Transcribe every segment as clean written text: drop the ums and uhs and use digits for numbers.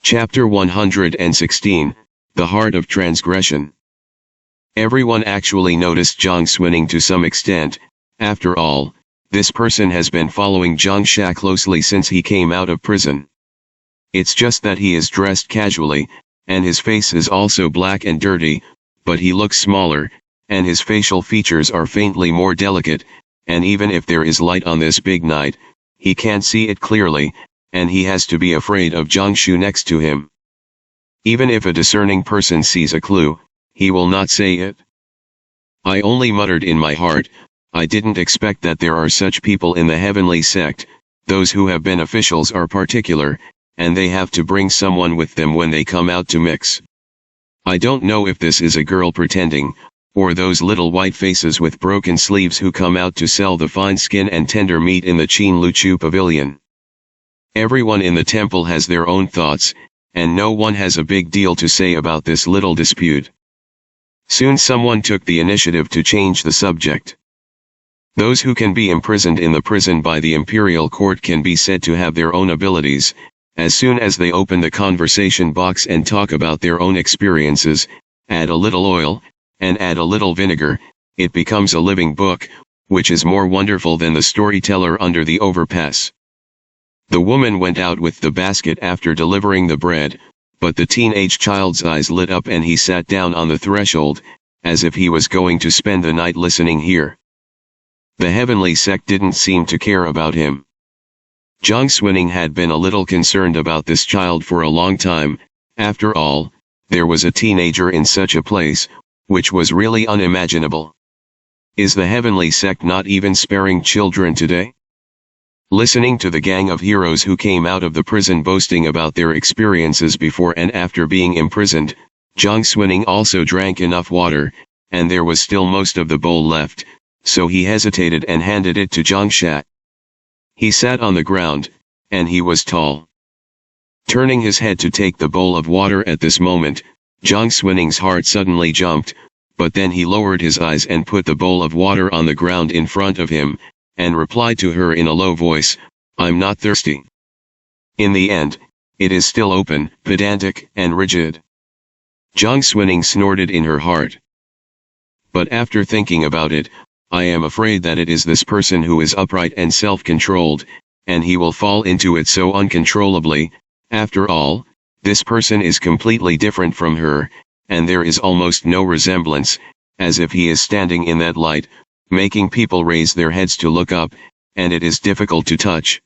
Chapter 116, The Heart of Transgression. Everyone actually noticed Jiang Xuning to some extent. After all, this person has been following Zhang Sha closely since he came out of prison. It's just that he is dressed casually, and his face is also black and dirty, but he looks smaller, and his facial features are faintly more delicate, and even if there is light on this big night, he can't see it clearly, and he has to be afraid of Zhang Shu next to him. Even if a discerning person sees a clue, he will not say it. I only muttered in my heart, I didn't expect that there are such people in the heavenly sect. Those who have been officials are particular, and they have to bring someone with them when they come out to mix. I don't know if this is a girl pretending, or those little white faces with broken sleeves who come out to sell the fine skin and tender meat in the Qin Luchu pavilion. Everyone in the temple has their own thoughts, and no one has a big deal to say about this little dispute. Soon someone took the initiative to change the subject. Those who can be imprisoned in the prison by the imperial court can be said to have their own abilities. As soon as they open the conversation box and talk about their own experiences, add a little oil, and add a little vinegar, it becomes a living book, which is more wonderful than the storyteller under the overpass. The woman went out with the basket after delivering the bread, but the teenage child's eyes lit up and he sat down on the threshold, as if he was going to spend the night listening here. The heavenly sect didn't seem to care about him. Jiang Xuning had been a little concerned about this child for a long time. After all, there was a teenager in such a place, which was really unimaginable. Is the heavenly sect not even sparing children today? Listening to the gang of heroes who came out of the prison boasting about their experiences before and after being imprisoned, Jiang Xuning also drank enough water, and there was still most of the bowl left, so he hesitated and handed it to Zhang Sha. He sat on the ground, and he was tall. Turning his head to take the bowl of water at this moment, Jiang Xuning's heart suddenly jumped, but then he lowered his eyes and put the bowl of water on the ground in front of him, and replied to her in a low voice, "I'm not thirsty." In the end, it is still open, pedantic, and rigid. Jiang Xuning snorted in her heart. But after thinking about it, I am afraid that it is this person who is upright and self-controlled, and he will fall into it so uncontrollably. After all, this person is completely different from her, and there is almost no resemblance, as if he is standing in that light, making people raise their heads to look up, and it is difficult to touch.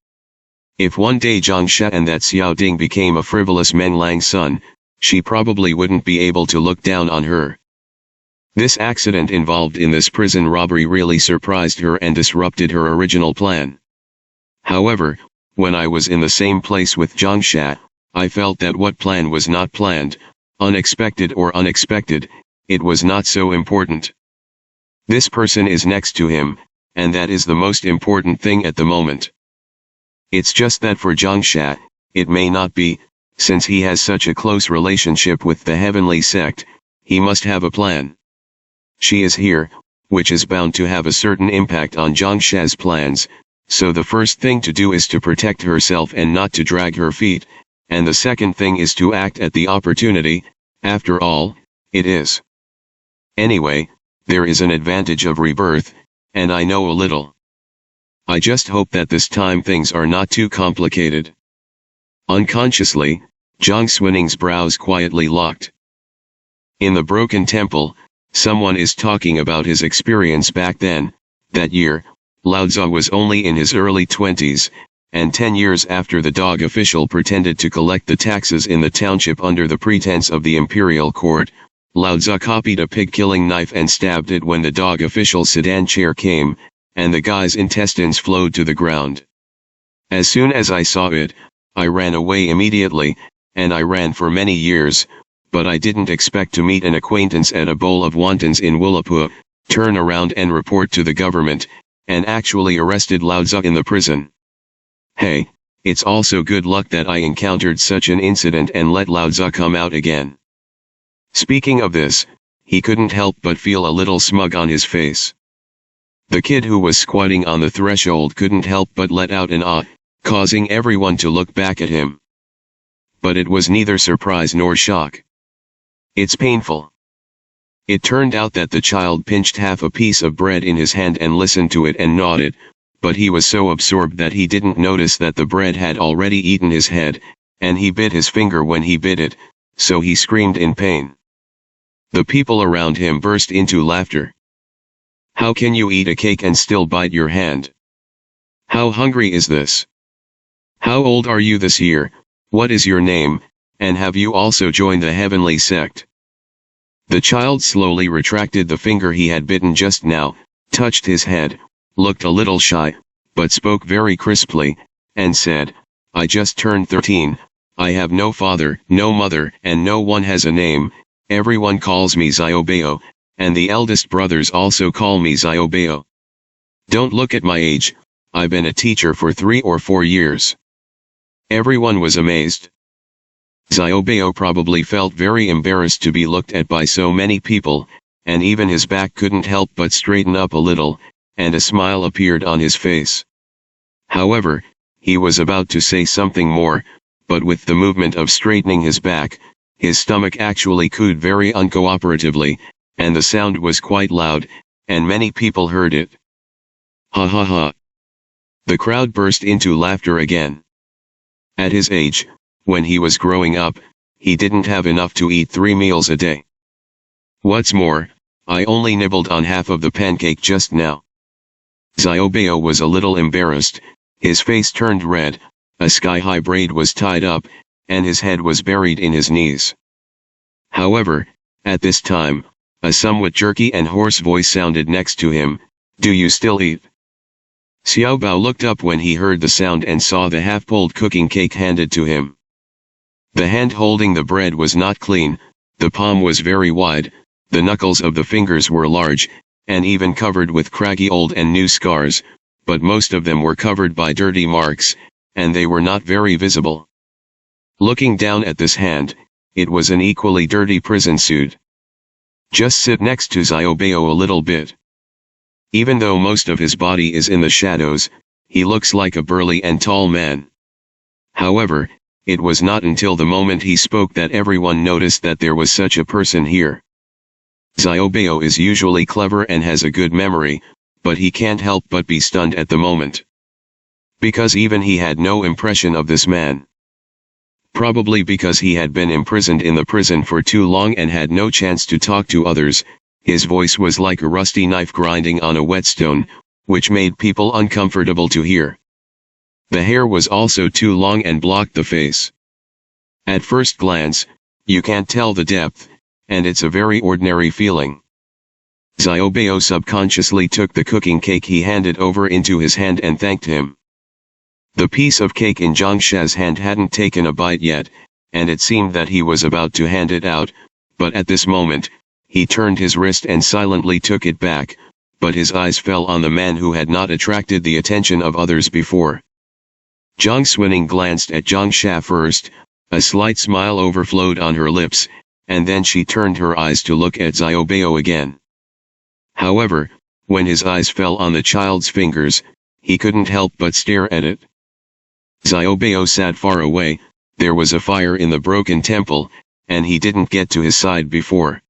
If one day Zhang Sha and that Xiao Ding became a frivolous Meng Lang's son, she probably wouldn't be able to look down on her. This accident involved in this prison robbery really surprised her and disrupted her original plan. However, when I was in the same place with Zhang Sha, I felt that what plan was not planned, unexpected or unexpected, it was not so important. This person is next to him, and that is the most important thing at the moment. It's just that for Zhang Sha, it may not be, since he has such a close relationship with the heavenly sect, he must have a plan. She is here, which is bound to have a certain impact on Zhang Sha's plans, so the first thing to do is to protect herself and not to drag her feet, and the second thing is to act at the opportunity. After all, it is. Anyway, there is an advantage of rebirth, and I know a little. I just hope that this time things are not too complicated. Unconsciously, Jiang Xuning's brows quietly locked. In the broken temple, someone is talking about his experience back then. That year, Lao Tzu was only in his early 20s, and 10 years after the dog official pretended to collect the taxes in the township under the pretense of the imperial court, Lao Tzu copied a pig-killing knife and stabbed it when the dog official's sedan chair came, and the guy's intestines flowed to the ground. As soon as I saw it, I ran away immediately, and I ran for many years, but I didn't expect to meet an acquaintance at a bowl of wontons in Wulapua, turn around and report to the government, and actually arrested Lao Tzu in the prison. Hey, it's also good luck that I encountered such an incident and let Lao Tzu come out again. Speaking of this, he couldn't help but feel a little smug on his face. The kid who was squatting on the threshold couldn't help but let out an ah, causing everyone to look back at him. but it was neither surprise nor shock. It's painful. It turned out that the child pinched half a piece of bread in his hand and listened to it and nodded, but he was so absorbed that he didn't notice that the bread had already eaten his head, and he bit his finger when he bit it, so he screamed in pain. The people around him burst into laughter. How can you eat a cake and still bite your hand? How hungry is this? How old are you this year? What is your name, and have you also joined the heavenly sect? The child slowly retracted the finger he had bitten just now, touched his head, looked a little shy, but spoke very crisply, and said, I just turned 13, I have no father, no mother, and no one has a name, everyone calls me Xiaobao, and the eldest brothers also call me Xiaobao. Don't look at my age, I've been a teacher for 3 or 4 years. Everyone was amazed. Xiaobao probably felt very embarrassed to be looked at by so many people, and even his back couldn't help but straighten up a little, and a smile appeared on his face. However, he was about to say something more, but with the movement of straightening his back, his stomach actually cooed very uncooperatively, and the sound was quite loud, and many people heard it. Ha ha ha. The crowd burst into laughter again. At his age, when he was growing up, he didn't have enough to eat 3 meals a day. What's more, I only nibbled on half of the pancake just now. Xiaobao was a little embarrassed, his face turned red, a sky-high braid was tied up, and his head was buried in his knees. However, at this time, a somewhat jerky and hoarse voice sounded next to him, Do you still eat? Xiaobao looked up when he heard the sound and saw the half-pulled cooking cake handed to him. The hand holding the bread was not clean, the palm was very wide, the knuckles of the fingers were large, and even covered with craggy old and new scars, but most of them were covered by dirty marks, and they were not very visible. Looking down at this hand, it was an equally dirty prison suit. Just sit next to Xiaobao a little bit. Even though most of his body is in the shadows, he looks like a burly and tall man. However, it was not until the moment he spoke that everyone noticed that there was such a person here. Xiaobao is usually clever and has a good memory, but he can't help but be stunned at the moment. Because even he had no impression of this man. Probably because he had been imprisoned in the prison for too long and had no chance to talk to others, his voice was like a rusty knife grinding on a whetstone, which made people uncomfortable to hear. The hair was also too long and blocked the face. At first glance, you can't tell the depth, and it's a very ordinary feeling. Xiaobao subconsciously took the cooking cake he handed over into his hand and thanked him. The piece of cake in Zhang Sha's hand hadn't taken a bite yet, and it seemed that he was about to hand it out, but at this moment, he turned his wrist and silently took it back, but his eyes fell on the man who had not attracted the attention of others before. Zhang Xuning glanced at Zhang Sha first, a slight smile overflowed on her lips, and then she turned her eyes to look at Xiaobao again. However, when his eyes fell on the child's fingers, he couldn't help but stare at it. Xiaobao sat far away, there was a fire in the broken temple, and he didn't get to his side before.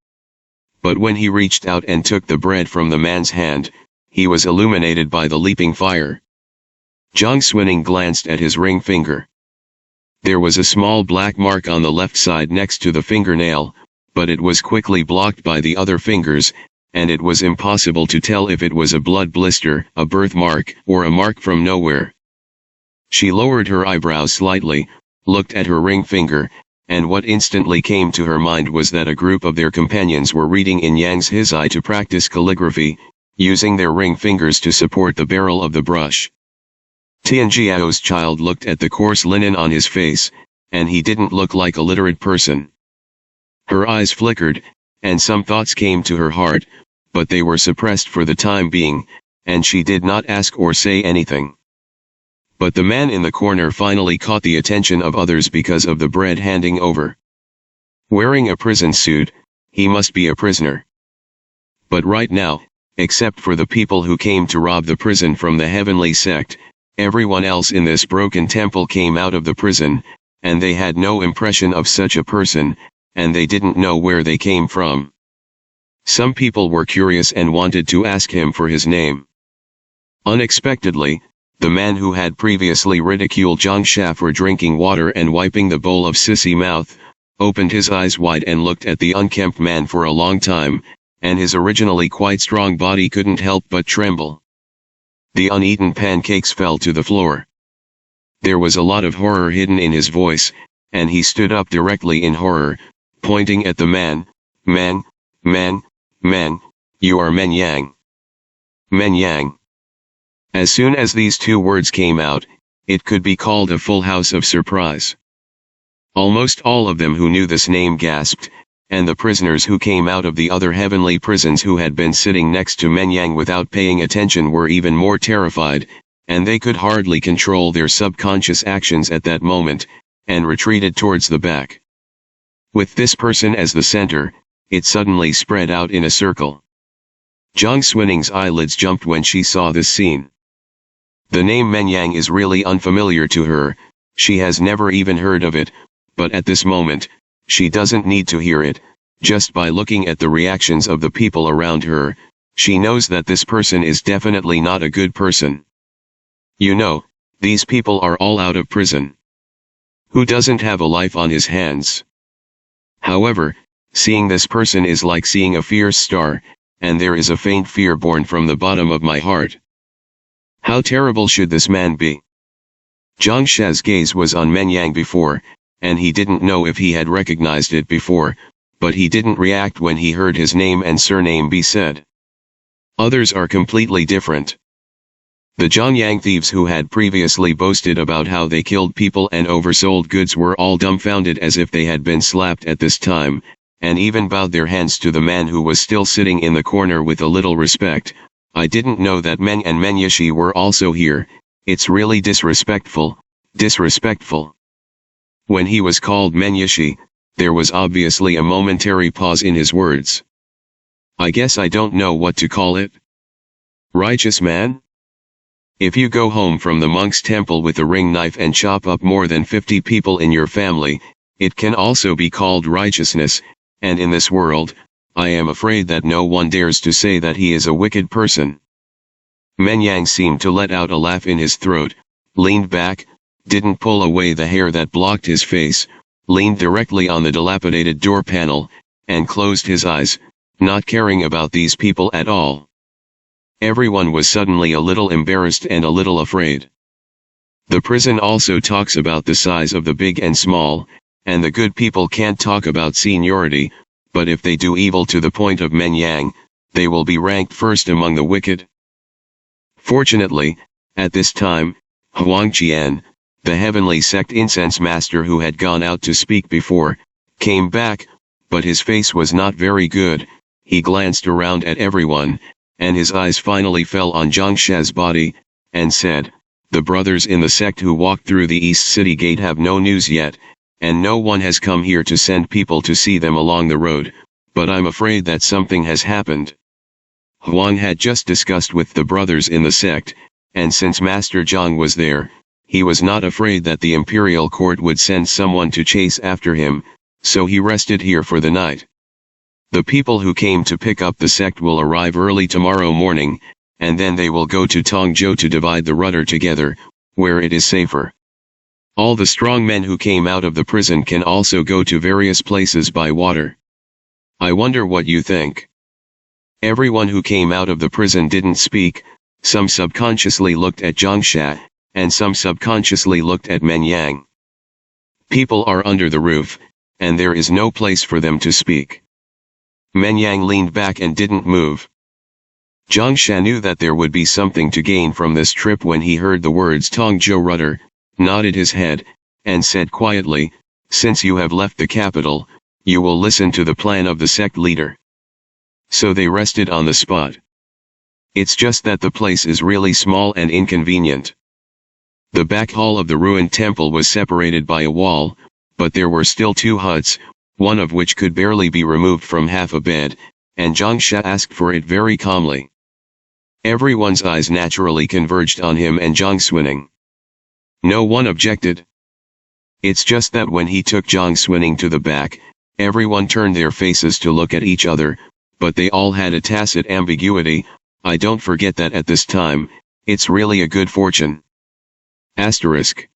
But when he reached out and took the bread from the man's hand, he was illuminated by the leaping fire. Zhang Xuning glanced at his ring finger. There was a small black mark on the left side next to the fingernail, but it was quickly blocked by the other fingers, and it was impossible to tell if it was a blood blister, a birthmark, or a mark from nowhere. She lowered her eyebrows slightly, looked at her ring finger, and what instantly came to her mind was that a group of their companions were reading in Yang's Hizai to practice calligraphy, using their ring fingers to support the barrel of the brush. Tianjiao's child looked at the coarse linen on his face, and he didn't look like a literate person. Her eyes flickered, and some thoughts came to her heart, but they were suppressed for the time being, and she did not ask or say anything. But the man in the corner finally caught the attention of others because of the bread handing over. Wearing a prison suit, he must be a prisoner. But right now, except for the people who came to rob the prison from the heavenly sect, everyone else in this broken temple came out of the prison, and they had no impression of such a person, and they didn't know where they came from. Some people were curious and wanted to ask him for his name. Unexpectedly, the man who had previously ridiculed Zhang Sha for drinking water and wiping the bowl of sissy mouth, opened his eyes wide and looked at the unkempt man for a long time, and his originally quite strong body couldn't help but tremble. The uneaten pancakes fell to the floor. There was a lot of horror hidden in his voice, and he stood up directly in horror, pointing at the man. Man, you are Men Yang. Men Yang. As soon as these two words came out, it could be called a full house of surprise. Almost all of them who knew this name gasped, and the prisoners who came out of the other heavenly prisons who had been sitting next to Men Yang without paying attention were even more terrified, and they could hardly control their subconscious actions at that moment, and retreated towards the back. With this person as the center, it suddenly spread out in a circle. Zhang Xuaning's eyelids jumped when she saw this scene. The name Men Yang is really unfamiliar to her, she has never even heard of it, but at this moment, she doesn't need to hear it. Just by looking at the reactions of the people around her, she knows that this person is definitely not a good person. You know, these people are all out of prison. Who doesn't have a life on his hands? However, seeing this person is like seeing a fierce star, and there is a faint fear born from the bottom of my heart. How terrible should this man be? Zhang Sha's gaze was on Men Yang before, and he didn't know if he had recognized it before, but he didn't react when he heard his name and surname be said. Others are completely different. The Zhongyang thieves who had previously boasted about how they killed people and oversold goods were all dumbfounded as if they had been slapped at this time, and even bowed their hands to the man who was still sitting in the corner with a little respect. I didn't know that Men and Men Yishi were also here, it's really disrespectful, disrespectful. When he was called Men Yishi, there was obviously a momentary pause in his words. I guess I don't know what to call it. Righteous man? If you go home from the monk's temple with a ring knife and chop up more than 50 people in your family, it can also be called righteousness, and in this world, I am afraid that no one dares to say that he is a wicked person. Men Yang seemed to let out a laugh in his throat, leaned back, didn't pull away the hair that blocked his face, leaned directly on the dilapidated door panel, and closed his eyes, not caring about these people at all. Everyone was suddenly a little embarrassed and a little afraid. The prison also talks about the size of the big and small, and the good people can't talk about seniority, but if they do evil to the point of Men Yang, they will be ranked first among the wicked. Fortunately, at this time, Huang Qian, the heavenly sect incense master who had gone out to speak before, came back, but his face was not very good. He glanced around at everyone, and his eyes finally fell on Zhang Sha's body, and said, "The brothers in the sect who walked through the East City Gate have no news yet, and no one has come here to send people to see them along the road, but I'm afraid that something has happened." Huang had just discussed with the brothers in the sect, and since Master Zhang was there, he was not afraid that the imperial court would send someone to chase after him, so he rested here for the night. The people who came to pick up the sect will arrive early tomorrow morning, and then they will go to Tongzhou to divide the rudder together, where it is safer. All the strong men who came out of the prison can also go to various places by water. I wonder what you think. Everyone who came out of the prison didn't speak, some subconsciously looked at Zhang Sha, and some subconsciously looked at Men Yang. People are under the roof, and there is no place for them to speak. Men Yang leaned back and didn't move. Zhang Sha knew that there would be something to gain from this trip when he heard the words Tongzhou rudder, nodded his head, and said quietly, "Since you have left the capital, you will listen to the plan of the sect leader." So they rested on the spot. It's just that the place is really small and inconvenient. The back hall of the ruined temple was separated by a wall, but there were still two huts, one of which could barely be removed from half a bed, and Zhang Sha asked for it very calmly. Everyone's eyes naturally converged on him and Zhang Xuaning. No one objected. It's just that when he took Jiang Xuning to the back, everyone turned their faces to look at each other, but they all had a tacit ambiguity. I don't forget that at this time, it's really a good fortune. Asterisk.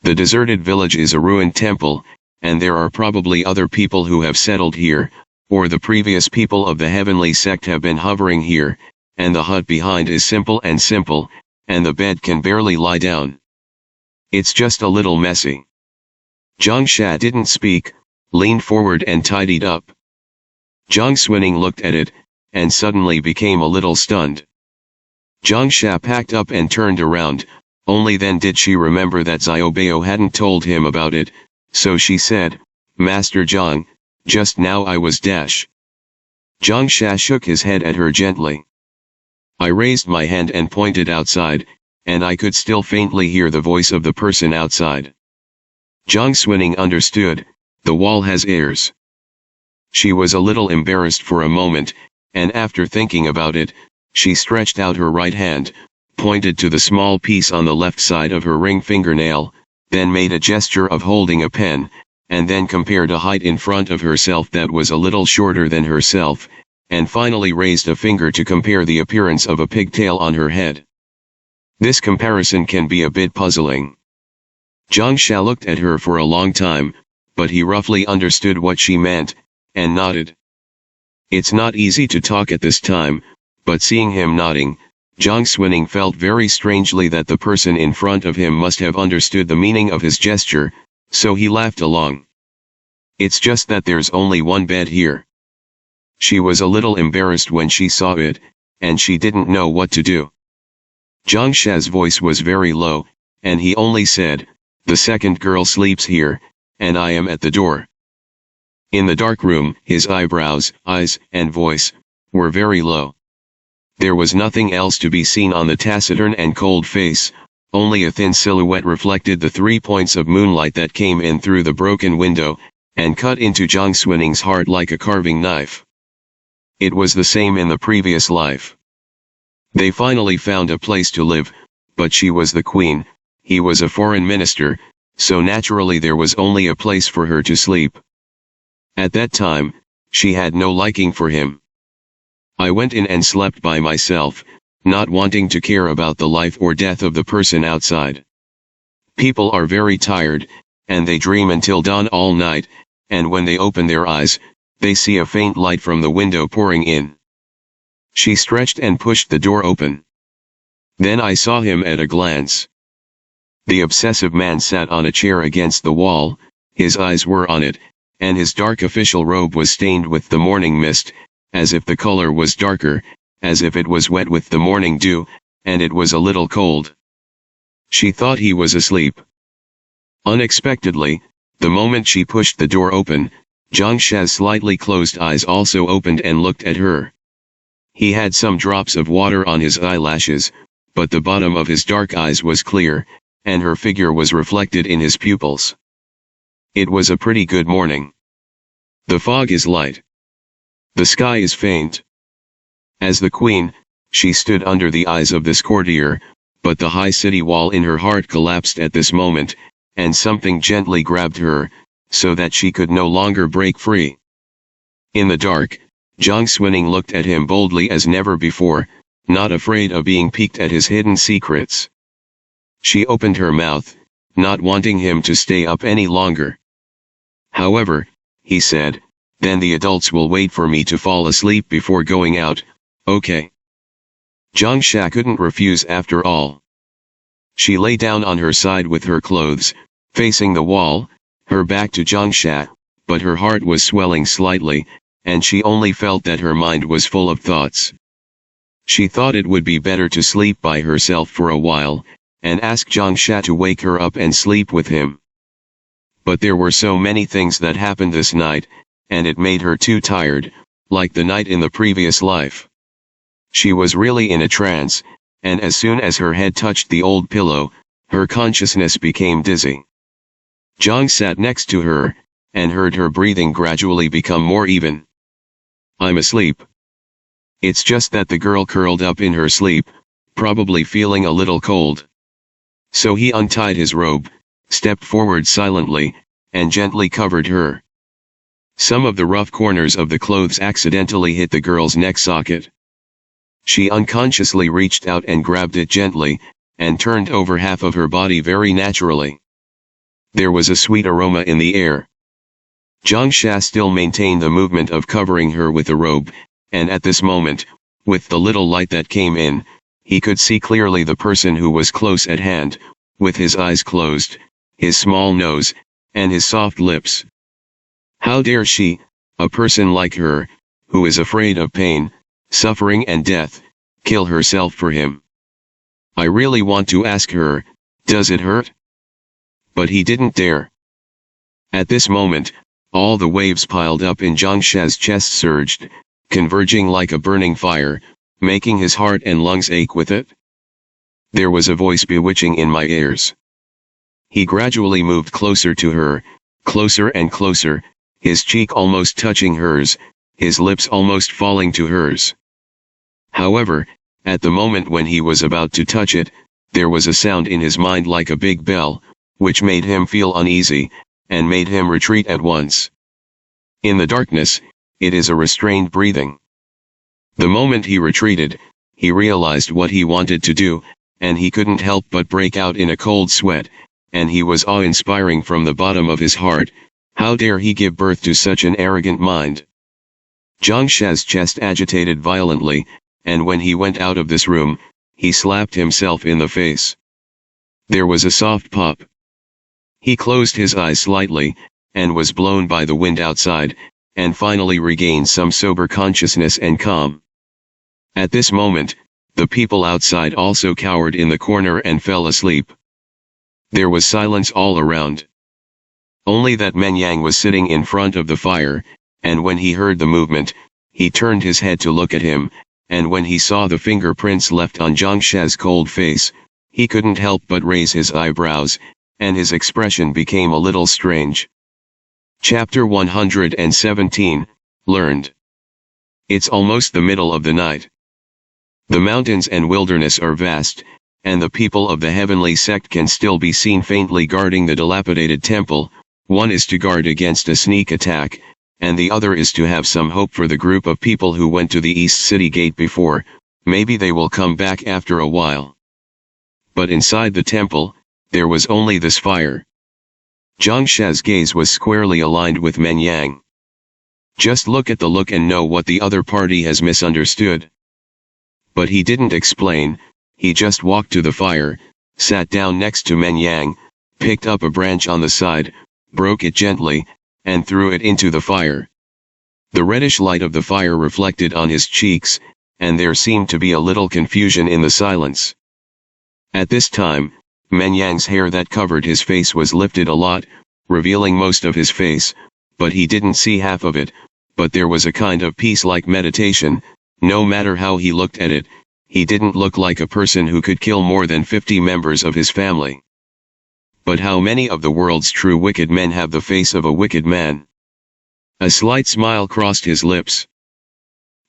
The deserted village is a ruined temple, and there are probably other people who have settled here, or the previous people of the heavenly sect have been hovering here, and the hut behind is simple, and the bed can barely lie down. It's just a little messy. Zhang Sha didn't speak, leaned forward and tidied up. Jiang Xuning looked at it, and suddenly became a little stunned. Zhang Sha packed up and turned around, only then did she remember that Xiaobao hadn't told him about it, so she said, "Master Zhang, just now I was dash." Zhang Sha shook his head at her gently. I raised my hand and pointed outside, and I could still faintly hear the voice of the person outside. Jiang Xuning understood, the wall has heirs. She was a little embarrassed for a moment, and after thinking about it, she stretched out her right hand, pointed to the small piece on the left side of her ring fingernail, then made a gesture of holding a pen, and then compared a height in front of herself that was a little shorter than herself, and finally raised a finger to compare the appearance of a pigtail on her head. This comparison can be a bit puzzling. Zhang Sha looked at her for a long time, but he roughly understood what she meant, and nodded. It's not easy to talk at this time, but seeing him nodding, Jiang Xuning felt very strangely that the person in front of him must have understood the meaning of his gesture, so he laughed along. It's just that there's only one bed here. She was a little embarrassed when she saw it, and she didn't know what to do. Zhang Sha's voice was very low, and he only said, "The second girl sleeps here, and I am at the door." In the dark room, his eyebrows, eyes, and voice were very low. There was nothing else to be seen on the taciturn and cold face, only a thin silhouette reflected the 3 points of moonlight that came in through the broken window, and cut into Jiang Xuning's heart like a carving knife. It was the same in the previous life. They finally found a place to live, but she was the queen, he was a foreign minister, so naturally there was only a place for her to sleep. At that time, she had no liking for him. I went in and slept by myself, not wanting to care about the life or death of the person outside. People are very tired, and they dream until dawn all night, and when they open their eyes, they see a faint light from the window pouring in. She stretched and pushed the door open. Then I saw him at a glance. The obsessive man sat on a chair against the wall, his eyes were on it, and his dark official robe was stained with the morning mist, as if the color was darker, as if it was wet with the morning dew, and it was a little cold. She thought he was asleep. Unexpectedly, the moment she pushed the door open, Zhang Sha's slightly closed eyes also opened and looked at her. He had some drops of water on his eyelashes, but the bottom of his dark eyes was clear, and her figure was reflected in his pupils. It was a pretty good morning. The fog is light. The sky is faint. As the queen, she stood under the eyes of this courtier, but the high city wall in her heart collapsed at this moment, and something gently grabbed her, so that she could no longer break free. In the dark, Jiang Xuning looked at him boldly as never before, not afraid of being piqued at his hidden secrets. She opened her mouth, not wanting him to stay up any longer. "However," he said, "then the adults will wait for me to fall asleep before going out, okay?" Zhang Sha couldn't refuse after all. She lay down on her side with her clothes, facing the wall, her back to Zhang Sha, but her heart was swelling slightly, and she only felt that her mind was full of thoughts. She thought it would be better to sleep by herself for a while, and ask Zhang Sha to wake her up and sleep with him. But there were so many things that happened this night, and it made her too tired, like the night in the previous life. She was really in a trance, and as soon as her head touched the old pillow, her consciousness became dizzy. Zhang sat next to her, and heard her breathing gradually become more even. "I'm asleep." It's just that the girl curled up in her sleep, probably feeling a little cold. So he untied his robe, stepped forward silently, and gently covered her. Some of the rough corners of the clothes accidentally hit the girl's neck socket. She unconsciously reached out and grabbed it gently, and turned over half of her body very naturally. There was a sweet aroma in the air. Zhang Sha still maintained the movement of covering her with a robe, and at this moment, with the little light that came in, he could see clearly the person who was close at hand, with his eyes closed, his small nose, and his soft lips. How dare she, a person like her, who is afraid of pain, suffering and death, kill herself for him? I really want to ask her, does it hurt? But he didn't dare. At this moment, all the waves piled up in Zhang Sha's chest surged, converging like a burning fire, making his heart and lungs ache with it. There was a voice bewitching in my ears. He gradually moved closer to her, closer and closer, his cheek almost touching hers, his lips almost falling to hers. However, at the moment when he was about to touch it, there was a sound in his mind like a big bell, which made him feel uneasy, and made him retreat at once. In the darkness, it is a restrained breathing. The moment he retreated, he realized what he wanted to do, and he couldn't help but break out in a cold sweat, and he was awe-inspiring from the bottom of his heart. How dare he give birth to such an arrogant mind? Zhang Sha's chest agitated violently, and when he went out of this room, he slapped himself in the face. There was a soft pop. He closed his eyes slightly, and was blown by the wind outside, and finally regained some sober consciousness and calm. At this moment, the people outside also cowered in the corner and fell asleep. There was silence all around. Only that Men Yang was sitting in front of the fire, and when he heard the movement, he turned his head to look at him, and when he saw the fingerprints left on Zhang Sha's cold face, he couldn't help but raise his eyebrows, and his expression became a little strange. Chapter 117, Learned. It's almost the middle of the night. The mountains and wilderness are vast, and the people of the heavenly sect can still be seen faintly guarding the dilapidated temple. One is to guard against a sneak attack, and the other is to have some hope for the group of people who went to the East City Gate before. Maybe they will come back after a while. But inside the temple, there was only this fire. Zhang Sha's gaze was squarely aligned with Men Yang. Just look at the look and know what the other party has misunderstood. But he didn't explain, he just walked to the fire, sat down next to Men Yang, picked up a branch on the side, broke it gently, and threw it into the fire. The reddish light of the fire reflected on his cheeks, and there seemed to be a little confusion in the silence. At this time, Men Yang's hair that covered his face was lifted a lot, revealing most of his face, but he didn't see half of it, but there was a kind of peace-like meditation. No matter how he looked at it, he didn't look like a person who could kill more than 50 members of his family. But how many of the world's true wicked men have the face of a wicked man? A slight smile crossed his lips.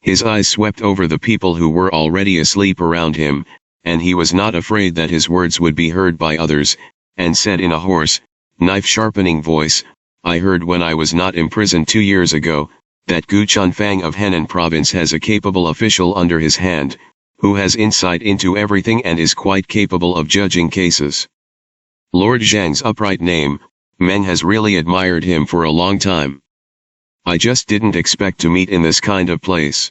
His eyes swept over the people who were already asleep around him, and he was not afraid that his words would be heard by others, and said in a hoarse, knife-sharpening voice, I heard when I was not imprisoned 2 years ago, that Gu Chunfang of Henan province has a capable official under his hand, who has insight into everything and is quite capable of judging cases. Lord Zhang's upright name, Meng has really admired him for a long time. I just didn't expect to meet in this kind of place.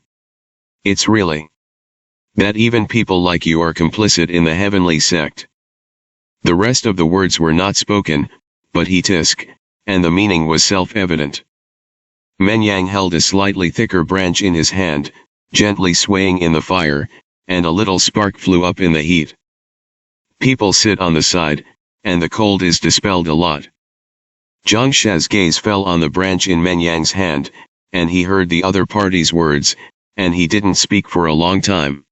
It's really that even people like you are complicit in the heavenly sect. The rest of the words were not spoken, but he tisk, and the meaning was self-evident. Men Yang held a slightly thicker branch in his hand, gently swaying in the fire, and a little spark flew up in the heat. People sit on the side, and the cold is dispelled a lot. Zhang Sha's gaze fell on the branch in Men Yang's hand, and he heard the other party's words, and he didn't speak for a long time.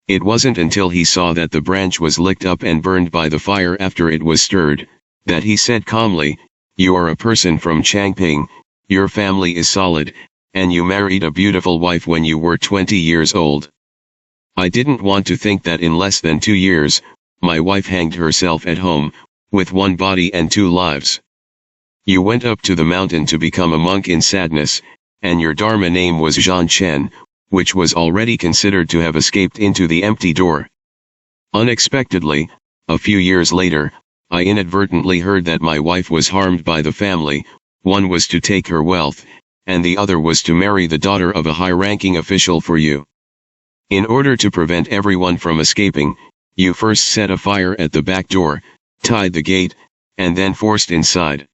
It wasn't until he saw that the branch was licked up and burned by the fire after it was stirred, that he said calmly, You are a person from Changping, your family is solid, and you married a beautiful wife when you were 20 years old. I didn't want to think that in less than 2 years, my wife hanged herself at home, with one body and two lives. You went up to the mountain to become a monk in sadness, and your Dharma name was Zhan Chen, which was already considered to have escaped into the empty door. Unexpectedly, a few years later, I inadvertently heard that my wife was harmed by the family. One was to take her wealth, and the other was to marry the daughter of a high-ranking official for you. In order to prevent everyone from escaping, you first set a fire at the back door, tied the gate, and then forced inside.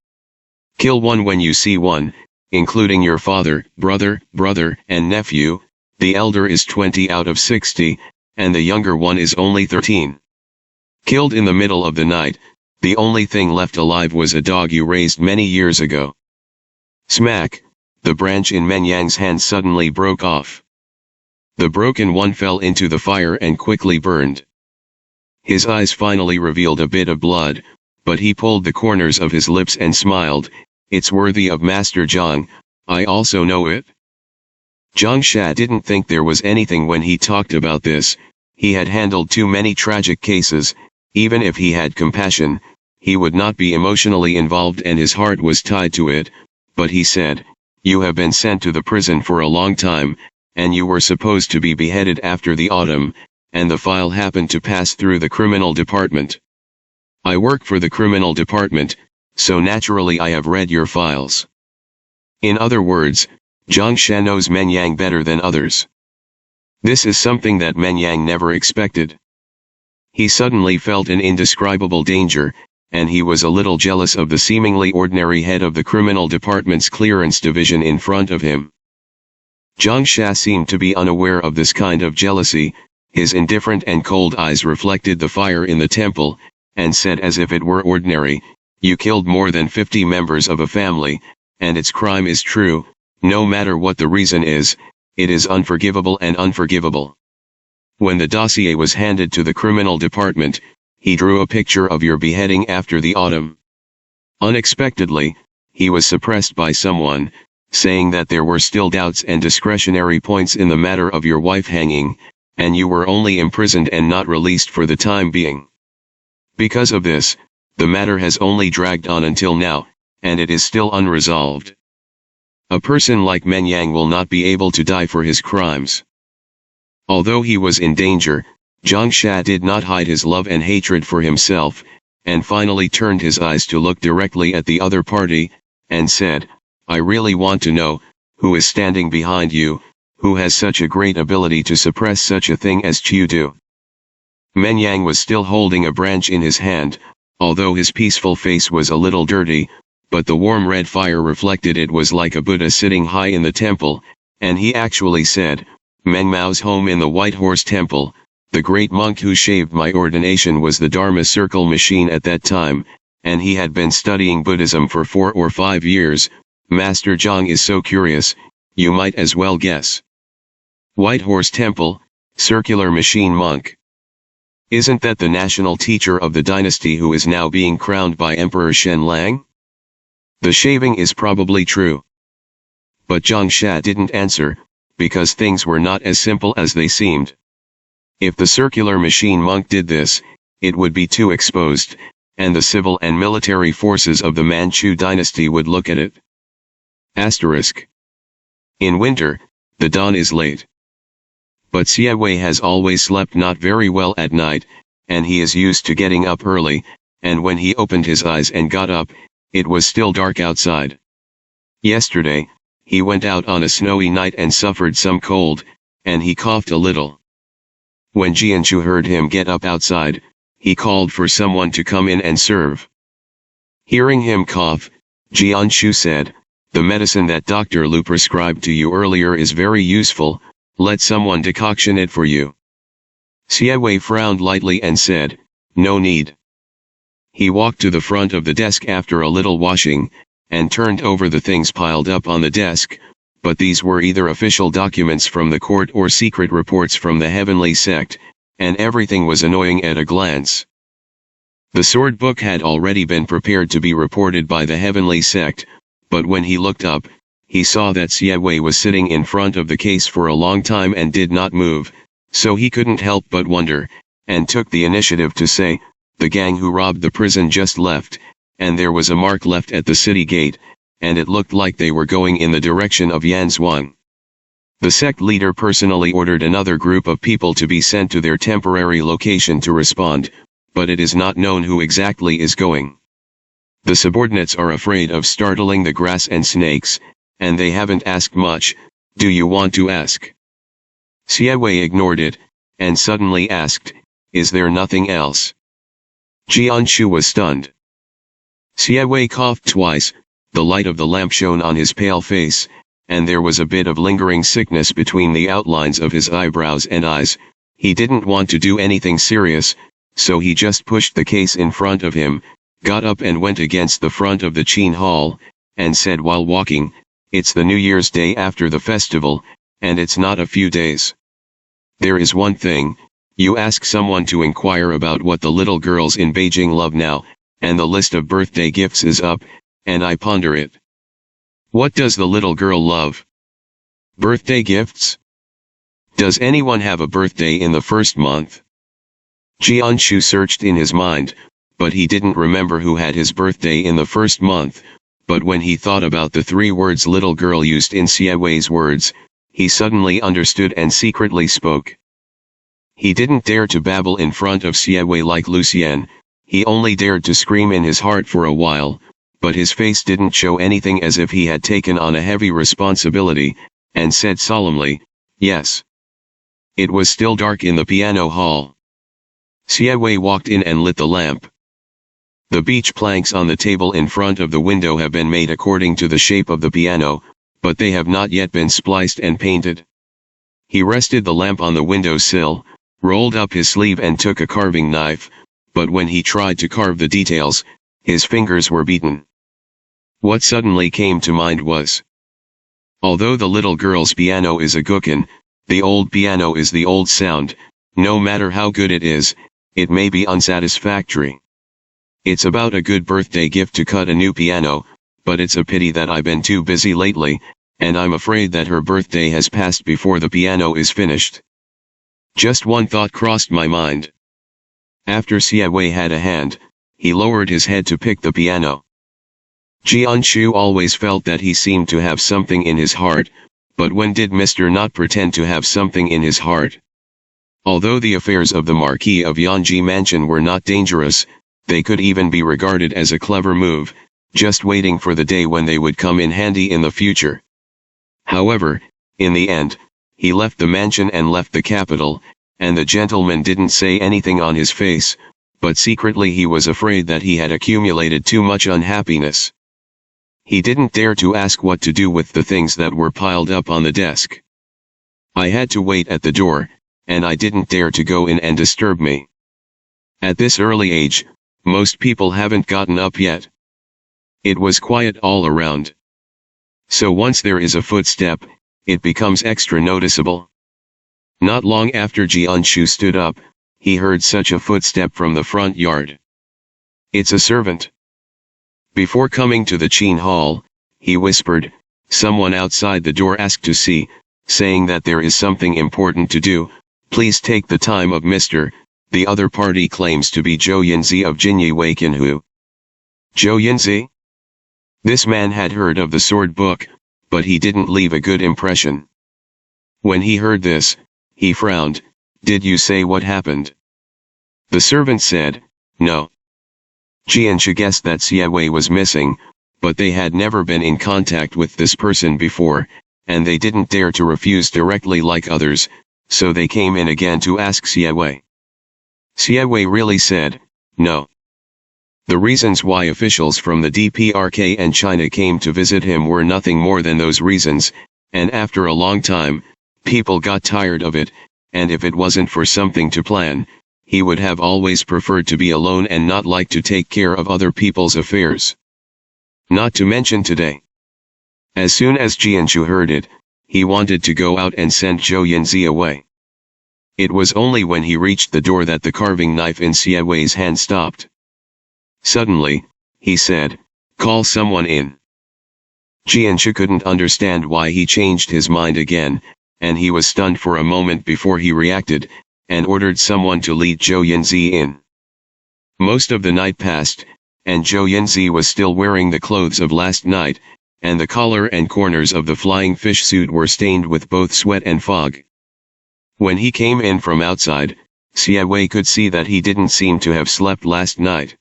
Kill one when you see one, including your father, brother, and nephew. The elder is 20 out of 60, and the younger one is only 13. Killed in the middle of the night, the only thing left alive was a dog you raised many years ago. Smack! The branch in Menyang's hand suddenly broke off. The broken one fell into the fire and quickly burned. His eyes finally revealed a bit of blood, but he pulled the corners of his lips and smiled. It's worthy of Master Zhang, I also know it. Zhang Sha didn't think there was anything when he talked about this. He had handled too many tragic cases. Even if he had compassion, he would not be emotionally involved and his heart was tied to it. But he said, "You have been sent to the prison for a long time, and you were supposed to be beheaded after the autumn, and the file happened to pass through the criminal department. I work for the criminal department, so naturally I have read your files." In other words, Zhang Sha knows Menyang better than others. This is something that Menyang never expected. He suddenly felt an indescribable danger, and he was a little jealous of the seemingly ordinary head of the criminal department's clearance division in front of him. Zhang Sha seemed to be unaware of this kind of jealousy. His indifferent and cold eyes reflected the fire in the temple, and said as if it were ordinary, "You killed more than 50 members of a family, and its crime is true. No matter what the reason is, it is unforgivable and unforgivable." When the dossier was handed to the criminal department, he drew a picture of your beheading after the autumn. Unexpectedly, he was suppressed by someone, saying that there were still doubts and discretionary points in the matter of your wife hanging, and you were only imprisoned and not released for the time being. Because of this, the matter has only dragged on until now, and it is still unresolved. A person like Menyang will not be able to die for his crimes. Although he was in danger, Zhang Sha did not hide his love and hatred for himself, and finally turned his eyes to look directly at the other party, and said, "I really want to know, who is standing behind you, who has such a great ability to suppress such a thing as Qiu do?" Menyang was still holding a branch in his hand, although his peaceful face was a little dirty, but the warm red fire reflected it was like a Buddha sitting high in the temple, and he actually said, "Meng Mao's home in the White Horse Temple. The great monk who shaved my ordination was the Dharma Circle machine at that time, and he had been studying Buddhism for 4 or 5 years. Master Zhang is so curious, you might as well guess." White Horse Temple, Circular Machine Monk. Isn't that the national teacher of the dynasty who is now being crowned by Emperor Shen Lang? The shaving is probably true. But Zhang Sha didn't answer, because things were not as simple as they seemed. If the circular machine monk did this, it would be too exposed, and the civil and military forces of the Manchu dynasty would look at it. Asterisk. In winter, the dawn is late. But Xie Wei has always slept not very well at night, and he is used to getting up early, and when he opened his eyes and got up, it was still dark outside. Yesterday, he went out on a snowy night and suffered some cold, and he coughed a little. When Jianshu heard him get up outside, he called for someone to come in and serve. Hearing him cough, Jianshu said, "The medicine that Dr. Lu prescribed to you earlier is very useful, let someone decoction it for you." Xie Wei frowned lightly and said, "No need." He walked to the front of the desk after a little washing, and turned over the things piled up on the desk, but these were either official documents from the court or secret reports from the heavenly sect, and everything was annoying at a glance. The sword book had already been prepared to be reported by the heavenly sect, but when he looked up, he saw that Xie Wei was sitting in front of the case for a long time and did not move, so he couldn't help but wonder, and took the initiative to say, the gang who robbed the prison just left, and there was a mark left at the city gate, and it looked like they were going in the direction of Yanzhuang. The sect leader personally ordered another group of people to be sent to their temporary location to respond, but it is not known who exactly is going. The subordinates are afraid of startling the grass and snakes, and they haven't asked much. Do you want to ask? Xie Wei ignored it, and suddenly asked, is there nothing else? Jianshu was stunned. Xie Wei coughed twice, the light of the lamp shone on his pale face, and there was a bit of lingering sickness between the outlines of his eyebrows and eyes. He didn't want to do anything serious, so he just pushed the case in front of him, got up and went against the front of the Qin Hall, and said while walking, it's the New Year's Day after the festival, and it's not a few days. There is one thing, you ask someone to inquire about what the little girls in Beijing love now, and the list of birthday gifts is up, and I ponder it. What does the little girl love? Birthday gifts? Does anyone have a birthday in the first month? Jianshu searched in his mind, but he didn't remember who had his birthday in the first month, but when he thought about the 3 words little girl used in Xie Wei's words, he suddenly understood and secretly spoke. He didn't dare to babble in front of Xie Wei like Lucien, he only dared to scream in his heart for a while, but his face didn't show anything, as if he had taken on a heavy responsibility, and said solemnly, yes. It was still dark in the piano hall. Xie Wei walked in and lit the lamp. The beech planks on the table in front of the window have been made according to the shape of the piano, but they have not yet been spliced and painted. He rested the lamp on the window sill, rolled up his sleeve and took a carving knife, but when he tried to carve the details, his fingers were beaten. What suddenly came to mind was, although the little girl's piano is a guqin, the old piano is the old sound. No matter how good it is, it may be unsatisfactory. It's about a good birthday gift to cut a new piano, but it's a pity that I've been too busy lately, and I'm afraid that her birthday has passed before the piano is finished. Just one thought crossed my mind. After Xie Wei had a hand, he lowered his head to pick the piano. Jianshu always felt that he seemed to have something in his heart, but when did Mr. not pretend to have something in his heart? Although the affairs of the Marquis of Yanji Mansion were not dangerous, they could even be regarded as a clever move, just waiting for the day when they would come in handy in the future. However, in the end, he left the mansion and left the capital, and the gentleman didn't say anything on his face, but secretly he was afraid that he had accumulated too much unhappiness. He didn't dare to ask what to do with the things that were piled up on the desk. I had to wait at the door, and I didn't dare to go in and disturb me. At this early age, most people haven't gotten up yet. It was quiet all around. So once there is a footstep, it becomes extra noticeable. Not long after Jianshu stood up, he heard such a footstep from the front yard. It's a servant. Before coming to the Qin Hall, he whispered, someone outside the door asked to see, saying that there is something important to do. Please take the time of Mr. The other party claims to be Zhou Yinzi of Jinyi Weikinhu. Zhou Yinzi? This man had heard of the sword book, but he didn't leave a good impression. When he heard this, he frowned. Did you say what happened? The servant said, no. Jianshu guessed that Xie Wei was missing, but they had never been in contact with this person before, and they didn't dare to refuse directly like others, so they came in again to ask Xie Wei. Xie Wei really said, no. The reasons why officials from the DPRK and China came to visit him were nothing more than those reasons, and after a long time, people got tired of it, and if it wasn't for something to plan, he would have always preferred to be alone and not like to take care of other people's affairs. Not to mention today. As soon as Jianshu heard it, he wanted to go out and send Zhou Yinzi away. It was only when he reached the door that the carving knife in Xie Wei's hand stopped. Suddenly, he said, call someone in. Jianshu couldn't understand why he changed his mind again, and he was stunned for a moment before he reacted, and ordered someone to lead Zhou Yinzi in. Most of the night passed, and Zhou Yinzi was still wearing the clothes of last night, and the collar and corners of the flying fish suit were stained with both sweat and fog. When he came in from outside, Xie Wei could see that he didn't seem to have slept last night.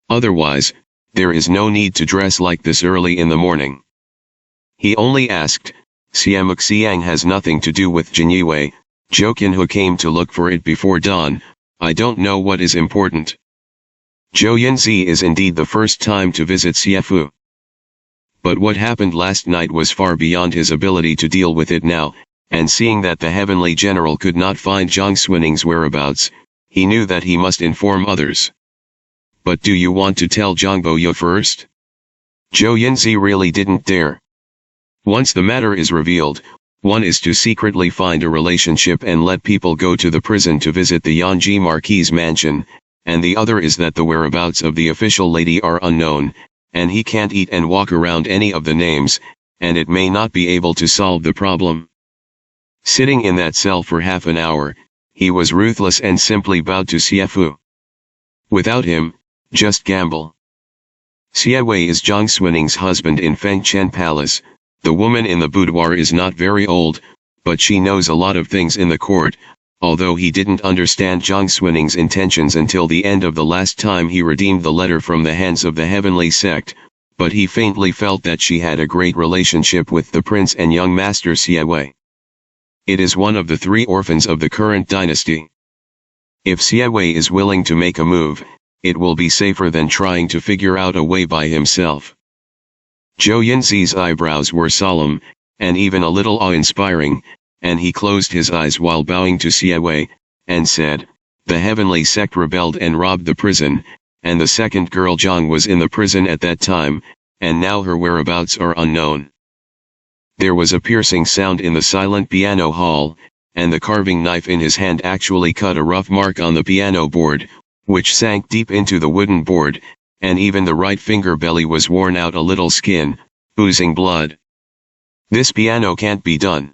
Otherwise, there is no need to dress like this early in the morning. He only asked, Siamuk Xiang has nothing to do with Jin Yiwei, Zhou Qinhu came to look for it before dawn, I don't know what is important. Zhou Yinzi is indeed the first time to visit Xiefu. But what happened last night was far beyond his ability to deal with it now, and seeing that the heavenly general could not find Zhang Xunning's whereabouts, he knew that he must inform others. But do you want to tell Zhang Boyu first? Zhou Yinzi really didn't dare. Once the matter is revealed, one is to secretly find a relationship and let people go to the prison to visit the Yanji Marquis' mansion, and the other is that the whereabouts of the official lady are unknown, and he can't eat and walk around any of the names, and it may not be able to solve the problem. Sitting in that cell for half an hour, he was ruthless and simply bowed to Xiefu. Without him, just gamble. Xie Wei is Zhang Xunning's husband in Fengchen Palace. The woman in the boudoir is not very old, but she knows a lot of things in the court, although he didn't understand Zhang Xunning's intentions until the end of the last time he redeemed the letter from the hands of the heavenly sect, but he faintly felt that she had a great relationship with the prince and young master Xie Wei. It is one of the 3 orphans of the current dynasty. If Xie Wei is willing to make a move, it will be safer than trying to figure out a way by himself. Zhou Yinzi's eyebrows were solemn, and even a little awe-inspiring, and he closed his eyes while bowing to Xie Wei, and said, the heavenly sect rebelled and robbed the prison, and the second girl Zhang was in the prison at that time, and now her whereabouts are unknown. There was a piercing sound in the silent piano hall, and the carving knife in his hand actually cut a rough mark on the piano board, which sank deep into the wooden board, and even the right finger belly was worn out a little skin, oozing blood. This piano can't be done.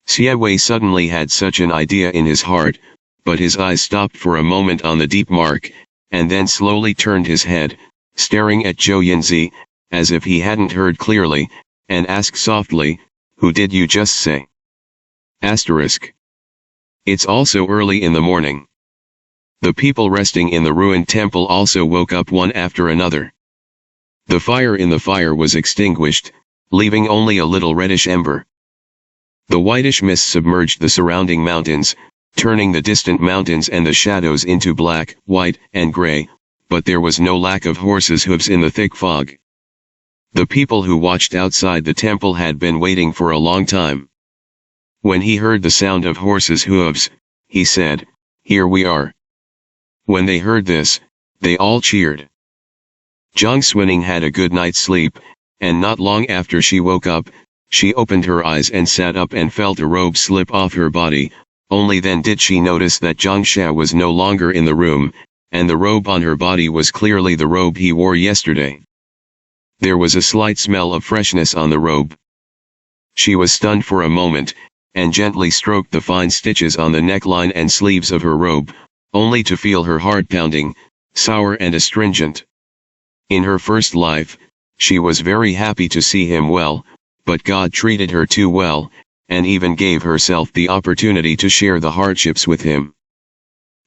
Xie Wei suddenly had such an idea in his heart, but his eyes stopped for a moment on the deep mark, and then slowly turned his head, staring at Zhou Yinzi, as if he hadn't heard clearly, and asked softly, who did you just say? Asterisk. It's also early in the morning. The people resting in the ruined temple also woke up one after another. The fire in the fire was extinguished, leaving only a little reddish ember. The whitish mist submerged the surrounding mountains, turning the distant mountains and the shadows into black, white, and gray, but there was no lack of horses' hooves in the thick fog. The people who watched outside the temple had been waiting for a long time. When he heard the sound of horses' hooves, he said, "Here we are." When they heard this, they all cheered. Zhang Xuning had a good night's sleep, and not long after she woke up, she opened her eyes and sat up and felt a robe slip off her body. Only then did she notice that Zhang Xia was no longer in the room, and the robe on her body was clearly the robe he wore yesterday. There was a slight smell of freshness on the robe. She was stunned for a moment, and gently stroked the fine stitches on the neckline and sleeves of her robe, only to feel her heart pounding, sour and astringent. In her first life, she was very happy to see him well, but God treated her too well, and even gave herself the opportunity to share the hardships with him.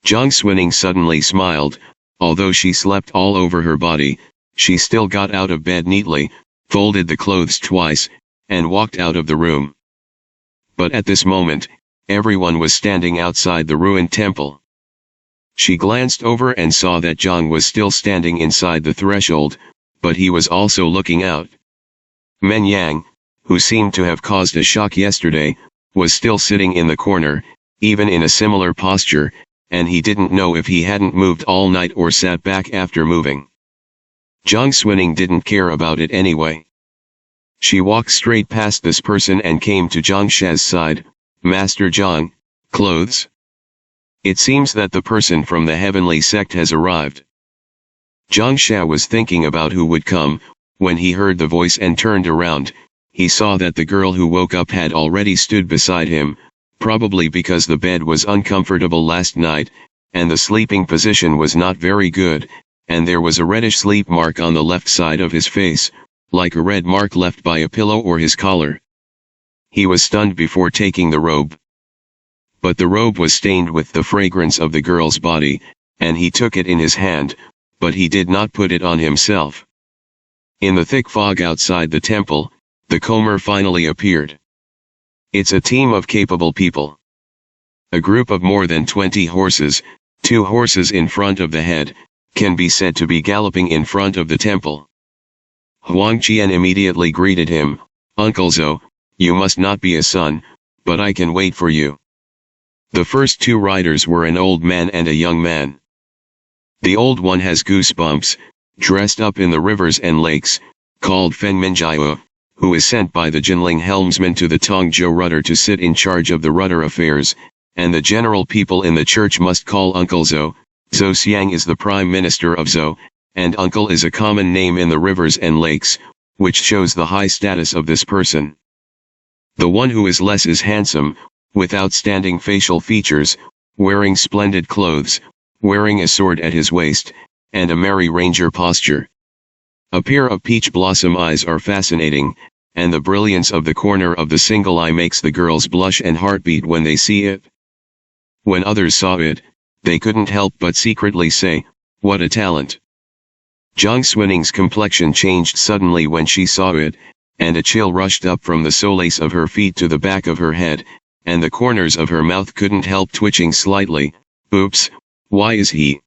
Zhang Xuning suddenly smiled. Although she slept all over her body, she still got out of bed neatly, folded the clothes twice, and walked out of the room. But at this moment, everyone was standing outside the ruined temple. She glanced over and saw that Zhang was still standing inside the threshold, but he was also looking out. Men Yang, who seemed to have caused a shock yesterday, was still sitting in the corner, even in a similar posture, and he didn't know if he hadn't moved all night or sat back after moving. Zhang Xuning didn't care about it anyway. She walked straight past this person and came to Zhang Xia's side. "Master Zhang, clothes?" It seems that the person from the heavenly sect has arrived. Zhang Xia was thinking about who would come, when he heard the voice and turned around. He saw that the girl who woke up had already stood beside him, probably because the bed was uncomfortable last night, and the sleeping position was not very good, and there was a reddish sleep mark on the left side of his face, like a red mark left by a pillow or his collar. He was stunned before taking the robe. But the robe was stained with the fragrance of the girl's body, and he took it in his hand, but he did not put it on himself. In the thick fog outside the temple, the comer finally appeared. It's a team of capable people. A group of more than 20 horses, 2 horses in front of the head, can be said to be galloping in front of the temple. Huang Qian immediately greeted him, "Uncle Zhou, you must not be a son, but I can wait for you." The first 2 riders were an old man and a young man. The old one has goosebumps, dressed up in the rivers and lakes, called Fen Minjiao, who is sent by the Jinling helmsman to the Tongzhou rudder to sit in charge of the rudder affairs, and the general people in the church must call Uncle Zhou. Zhou Xiang is the prime minister of Zhou, and uncle is a common name in the rivers and lakes, which shows the high status of this person. The one who is less is handsome, with outstanding facial features, wearing splendid clothes, wearing a sword at his waist, and a merry ranger posture. A pair of peach blossom eyes are fascinating, and the brilliance of the corner of the single eye makes the girls blush and heartbeat when they see it. When others saw it, they couldn't help but secretly say, "What a talent." Zhang Xuaning's complexion changed suddenly when she saw it, and a chill rushed up from the soles of her feet to the back of her head, and the corners of her mouth couldn't help twitching slightly. Oops, why is he?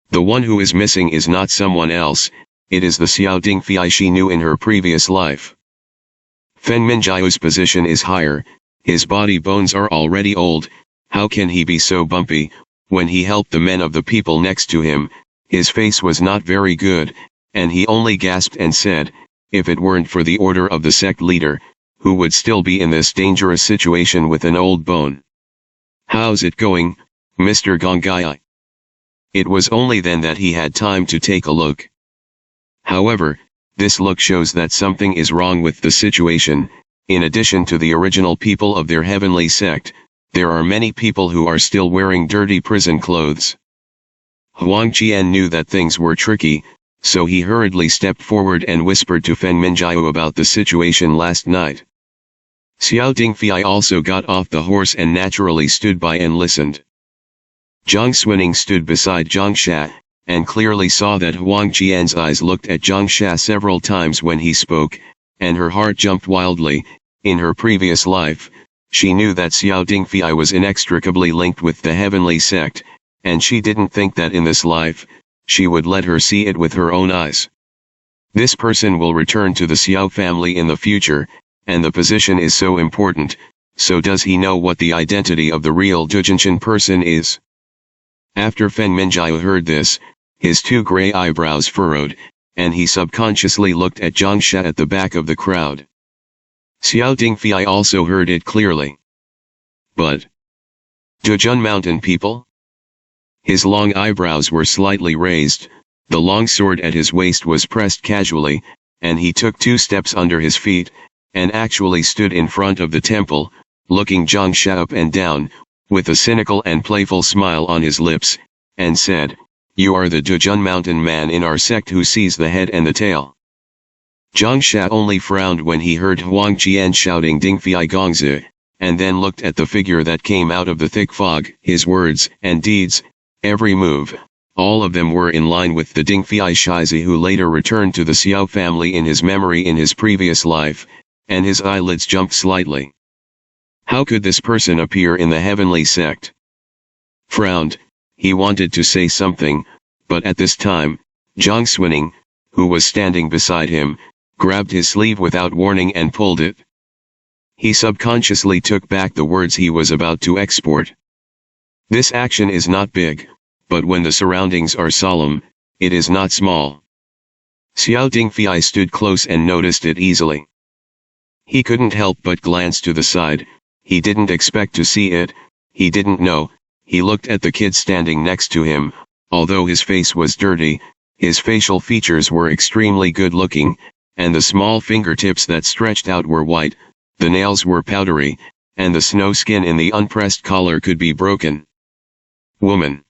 The one who is missing is not someone else, it is the Xiao Dingfei she knew in her previous life. Fen Minjiao's position is higher, his body bones are already old, how can he be so bumpy? When he helped the men of the people next to him, his face was not very good, and he only gasped and said, "If it weren't for the order of the sect leader, who would still be in this dangerous situation with an old bone? How's it going, Mr. Gongai?" It was only then that he had time to take a look. However, this look shows that something is wrong with the situation. In addition to the original people of their heavenly sect, there are many people who are still wearing dirty prison clothes. Huang Qian knew that things were tricky, so he hurriedly stepped forward and whispered to Fen Minjiao about the situation last night. Xiao Dingfei also got off the horse and naturally stood by and listened. Zhang Xuaning stood beside Zhang Sha, and clearly saw that Huang Qian's eyes looked at Zhang Sha several times when he spoke, and her heart jumped wildly. In her previous life, she knew that Xiao Dingfei was inextricably linked with the heavenly sect, and she didn't think that in this life, she would let her see it with her own eyes. This person will return to the Xiao family in the future, and the position is so important, so does he know what the identity of the real Dujinshan person is? After Fen Minjiao heard this, his 2 gray eyebrows furrowed, and he subconsciously looked at Zhang Sha at the back of the crowd. Xiao Dingfei also heard it clearly. But Dujun Mountain people? His long eyebrows were slightly raised, the long sword at his waist was pressed casually, and he took 2 steps under his feet, and actually stood in front of the temple, looking Zhang Sha up and down, with a cynical and playful smile on his lips, and said, "You are the Dujun Mountain man in our sect who sees the head and the tail." Zhang Sha only frowned when he heard Huang Qian shouting Dingfei Gongzi, and then looked at the figure that came out of the thick fog. His words and deeds, every move, all of them were in line with the Dingfei Shizi who later returned to the Xiao family in his memory in his previous life, and his eyelids jumped slightly. How could this person appear in the heavenly sect? Frowned, he wanted to say something, but at this time, Zhang Xuaning, who was standing beside him, grabbed his sleeve without warning and pulled it. He subconsciously took back the words he was about to export. This action is not big, but when the surroundings are solemn, it is not small. Xiao Dingfei stood close and noticed it easily. He couldn't help but glance to the side. He didn't expect to see it, he didn't know. He looked at the kid standing next to him. Although his face was dirty, his facial features were extremely good looking, and the small fingertips that stretched out were white, the nails were powdery, and the snow skin in the unpressed collar could be broken. Woman.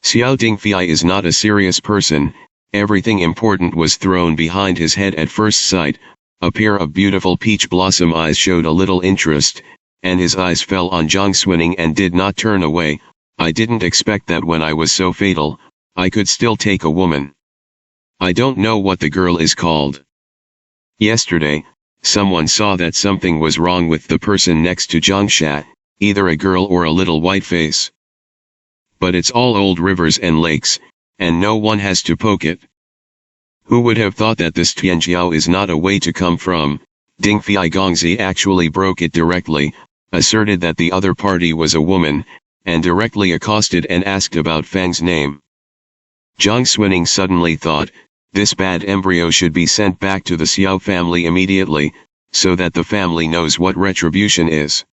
Xiao Dingfei is not a serious person. Everything important was thrown behind his head at first sight. A pair of beautiful peach blossom eyes showed a little interest, and his eyes fell on Jiang Xuning and did not turn away. I didn't expect that when I was so fatal, I could still take a woman. I don't know what the girl is called. Yesterday, someone saw that something was wrong with the person next to Jiang Sha, either a girl or a little white face. But it's all old rivers and lakes, and no one has to poke it. Who would have thought that this Tianjiao is not a way to come from? Dingfei Gongzi actually broke it directly, asserted that the other party was a woman, and directly accosted and asked about Fang's name. Jiang Xuning suddenly thought, this bad embryo should be sent back to the Xiao family immediately, so that the family knows what retribution is.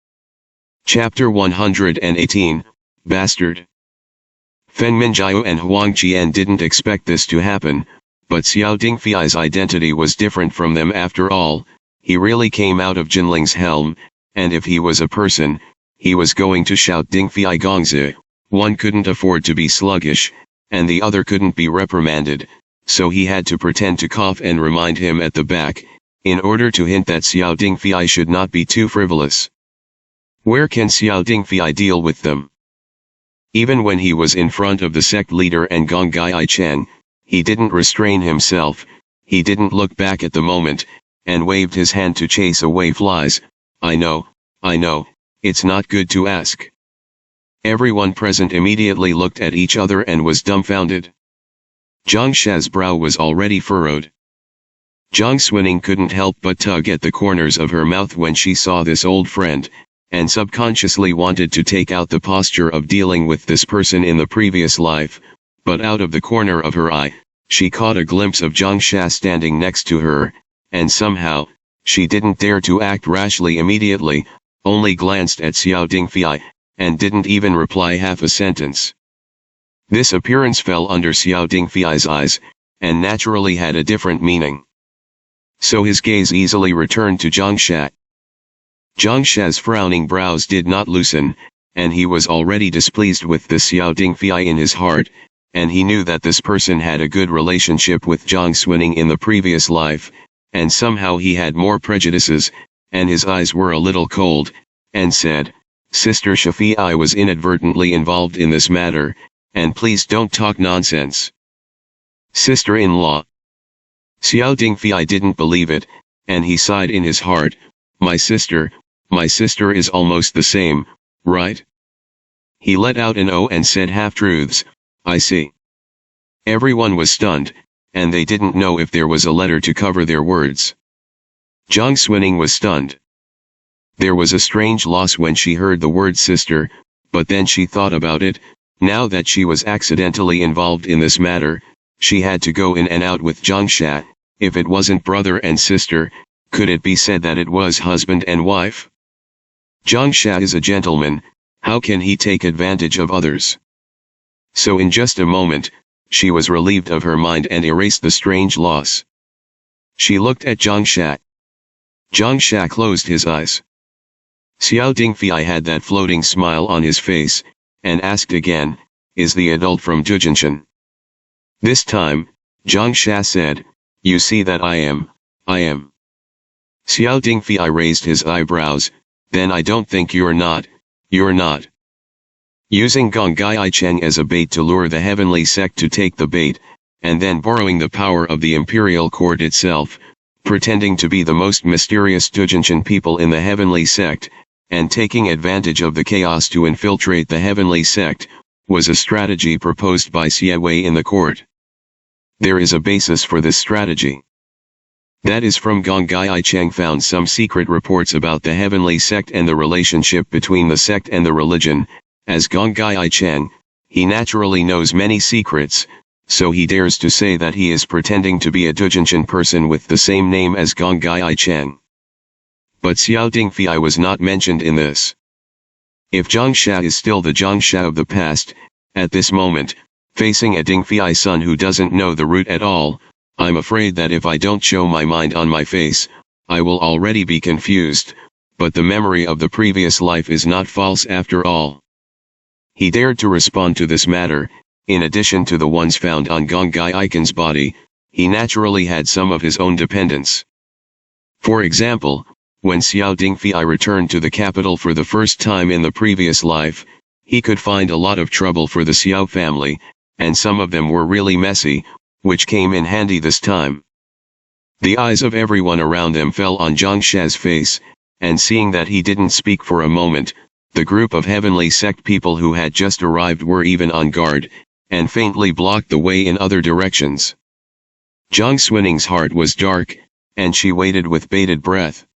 Chapter 118, Bastard. Feng Minjiao and Huang Qian didn't expect this to happen, but Xiao Dingfei's identity was different from them after all. He really came out of Jinling's helm, and if he was a person, he was going to shout Dingfei Gongzi. One couldn't afford to be sluggish, and the other couldn't be reprimanded, so he had to pretend to cough and remind him at the back, in order to hint that Xiao Dingfei should not be too frivolous. Where can Xiao Dingfei deal with them? Even when he was in front of the sect leader and Gong Gai Cheng, he didn't restrain himself. He didn't look back at the moment, and waved his hand to chase away flies. I know, it's not good to ask. Everyone present immediately looked at each other and was dumbfounded. Jiang Sha's brow was already furrowed. Jiang Xuning couldn't help but tug at the corners of her mouth when she saw this old friend, and subconsciously wanted to take out the posture of dealing with this person in the previous life, but out of the corner of her eye, she caught a glimpse of Jiang Sha standing next to her, and somehow, she didn't dare to act rashly immediately, only glanced at Xiao Dingfei, and didn't even reply half a sentence. This appearance fell under Xiao Dingfei's eyes, and naturally had a different meaning. So his gaze easily returned to Jiang Sha. Jiang Sha's frowning brows did not loosen, and he was already displeased with the Xiao Dingfei in his heart, and he knew that this person had a good relationship with Jiang Xuning in the previous life, and somehow he had more prejudices, and his eyes were a little cold, and said, Sister Shafi, I was inadvertently involved in this matter, and please don't talk nonsense. Sister-in-law. Xiao Dingfei didn't believe it, and he sighed in his heart, my sister is almost the same, right? He let out an "oh" and said half-truths, I see. Everyone was stunned, and they didn't know if there was a letter to cover their words. Jiang Xuning was stunned. There was a strange loss when she heard the word sister, but then she thought about it. Now that she was accidentally involved in this matter, she had to go in and out with Jiang Sha. If it wasn't brother and sister, could it be said that it was husband and wife? Jiang Sha is a gentleman, how can he take advantage of others? So in just a moment, she was relieved of her mind and erased the strange loss. She looked at Jiang Sha. Jiang Sha closed his eyes. Xiao Dingfei had that floating smile on his face, and asked again, is the adult from Dujinshan? This time, Jiang Sha said, you see that I am. Xiao Dingfei raised his eyebrows, then I don't think you're not. Using Gong Gai Cheng as a bait to lure the heavenly sect to take the bait, and then borrowing the power of the imperial court itself, pretending to be the most mysterious Dujinshan people in the heavenly sect, and taking advantage of the chaos to infiltrate the heavenly sect, was a strategy proposed by Xie Wei in the court. There is a basis for this strategy. That is from Gong Gai Cheng found some secret reports about the heavenly sect and the relationship between the sect and the religion. As Gong Gai Cheng, he naturally knows many secrets, so he dares to say that he is pretending to be a Dujinshan person with the same name as Gong Gai Cheng. But Xiao Dingfei was not mentioned in this. If Jiang Sha is still the Jiang Sha of the past, at this moment, facing a Dingfei son who doesn't know the route at all, I'm afraid that if I don't show my mind on my face, I will already be confused, but the memory of the previous life is not false after all. He dared to respond to this matter, in addition to the ones found on Gong Gai Icon's body, he naturally had some of his own dependents. For example, when Xiao Dingfei returned to the capital for the first time in the previous life, he could find a lot of trouble for the Xiao family, and some of them were really messy, which came in handy this time. The eyes of everyone around them fell on Zhang Sha's face, and seeing that he didn't speak for a moment, the group of heavenly sect people who had just arrived were even on guard, and faintly blocked the way in other directions. Zhang Xuaning's heart was dark, and she waited with bated breath.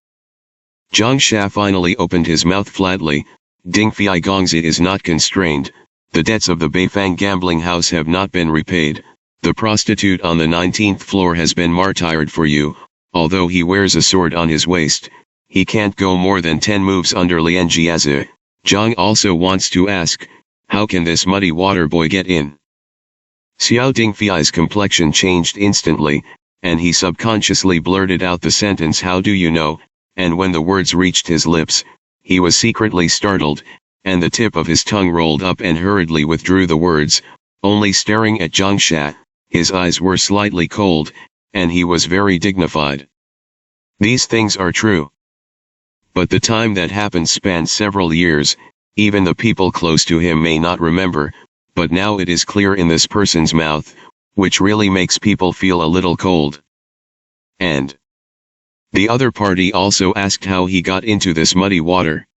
Zhang Sha finally opened his mouth flatly. Dingfei Gongzi is not constrained, the debts of the Beifang gambling house have not been repaid, the prostitute on the 19th floor has been martyred for you, although he wears a sword on his waist, he can't go more than 10 moves under Lian Jiazi. Zhang also wants to ask, how can this muddy water boy get in? Xiao Dingfei's complexion changed instantly, and he subconsciously blurted out the sentence how do you know, and when the words reached his lips, he was secretly startled, and the tip of his tongue rolled up and hurriedly withdrew the words, only staring at Zhang Sha. His eyes were slightly cold, and he was very dignified. These things are true. But the time that happened spanned several years, even the people close to him may not remember, but now it is clear in this person's mouth, which really makes people feel a little cold. And the other party also asked how he got into this muddy water.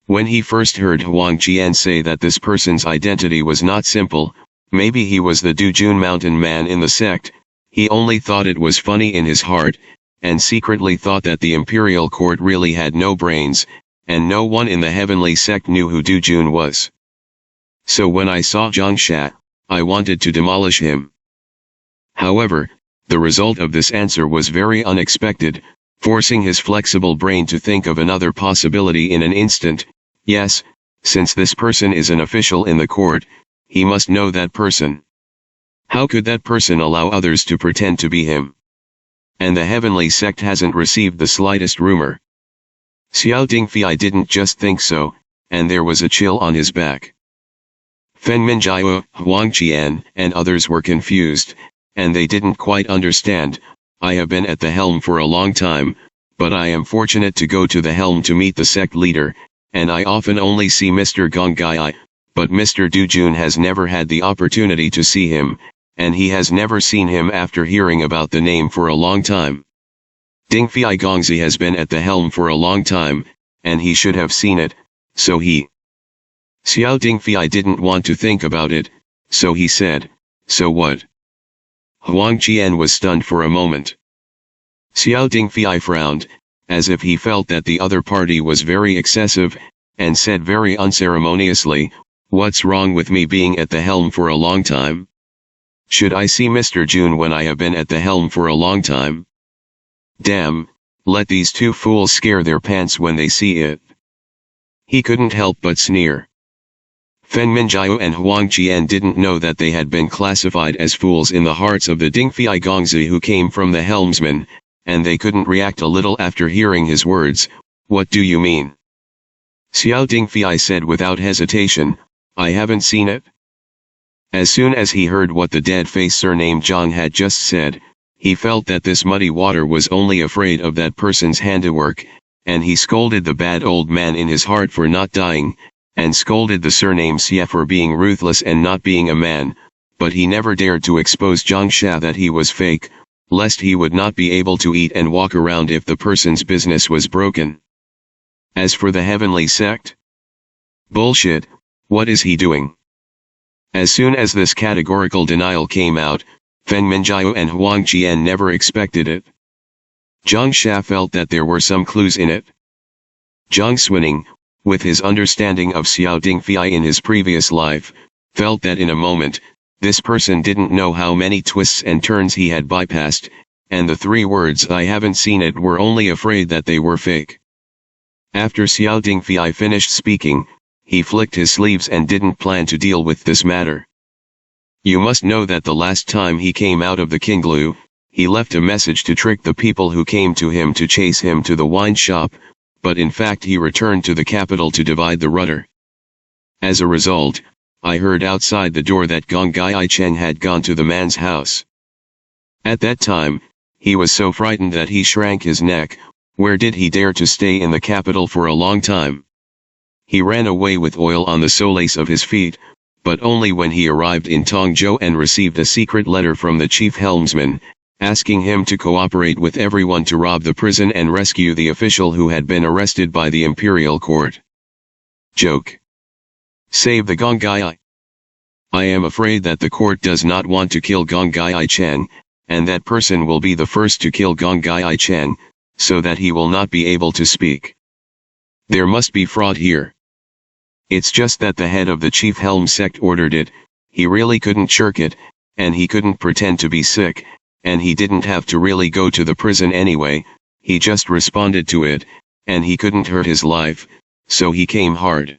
When he first heard Huang Qian say that this person's identity was not simple, maybe he was the Dujun mountain man in the sect, he only thought it was funny in his heart, and secretly thought that the imperial court really had no brains, and no one in the heavenly sect knew who Dujun was. So when I saw Zhang Sha, I wanted to demolish him. However, the result of this answer was very unexpected, forcing his flexible brain to think of another possibility in an instant. Yes, since this person is an official in the court, he must know that person. How could that person allow others to pretend to be him? And the heavenly sect hasn't received the slightest rumor. Xiao Dingfei didn't just think so, and there was a chill on his back. Fen Minjiao, Huang Qian, and others were confused, and they didn't quite understand. I have been at the helm for a long time, but I am fortunate to go to the helm to meet the sect leader, and I often only see Mr. Gong Gai, but Mr. Dujun has never had the opportunity to see him, and he has never seen him after hearing about the name for a long time. Dingfei Gongzi has been at the helm for a long time, and he should have seen it, so he... Xiao Dingfei didn't want to think about it, so he said, so what? Huang Qian was stunned for a moment. Xiao Dingfei frowned, as if he felt that the other party was very excessive, and said very unceremoniously, what's wrong with me being at the helm for a long time? Should I see Mr. Jun when I have been at the helm for a long time? Damn, let these two fools scare their pants when they see it. He couldn't help but sneer. Fen Minjiao and Huang Qian didn't know that they had been classified as fools in the hearts of the Dingfei Gongzi who came from the helmsman, and they couldn't react a little after hearing his words. What do you mean? Xiao Dingfei said without hesitation, I haven't seen it. As soon as he heard what the dead-face surnamed Zhang had just said, he felt that this muddy water was only afraid of that person's handiwork, and he scolded the bad old man in his heart for not dying, and scolded the surname Xie for being ruthless and not being a man, but he never dared to expose Zhang Sha that he was fake, lest he would not be able to eat and walk around if the person's business was broken. As for the heavenly sect? Bullshit, what is he doing? As soon as this categorical denial came out, Fen Minjiao and Huang Qian never expected it. Zhang Sha felt that there were some clues in it. Zhang Xuaning, with his understanding of Xiao Dingfei in his previous life, felt that in a moment, this person didn't know how many twists and turns he had bypassed, and the 3 words I haven't seen it were only afraid that they were fake. After Xiao Dingfei finished speaking, he flicked his sleeves and didn't plan to deal with this matter. You must know that the last time he came out of the Qinglu, he left a message to trick the people who came to him to chase him to the wine shop, but in fact he returned to the capital to divide the rudder. As a result, I heard outside the door that Gong Gai Cheng had gone to the man's house. At that time, he was so frightened that he shrank his neck. Where did he dare to stay in the capital for a long time? He ran away with oil on the soles of his feet, but only when he arrived in Tongzhou and received a secret letter from the chief helmsman, asking him to cooperate with everyone to rob the prison and rescue the official who had been arrested by the imperial court. Joke. Save the Gong Gai. I am afraid that the court does not want to kill Gong Gai Chen, and that person will be the first to kill Gong Gai Chen, so that he will not be able to speak. There must be fraud here. It's just that the head of the chief helm sect ordered it, he really couldn't shirk it, and he couldn't pretend to be sick, and he didn't have to really go to the prison anyway, he just responded to it, and he couldn't hurt his life, so he came hard.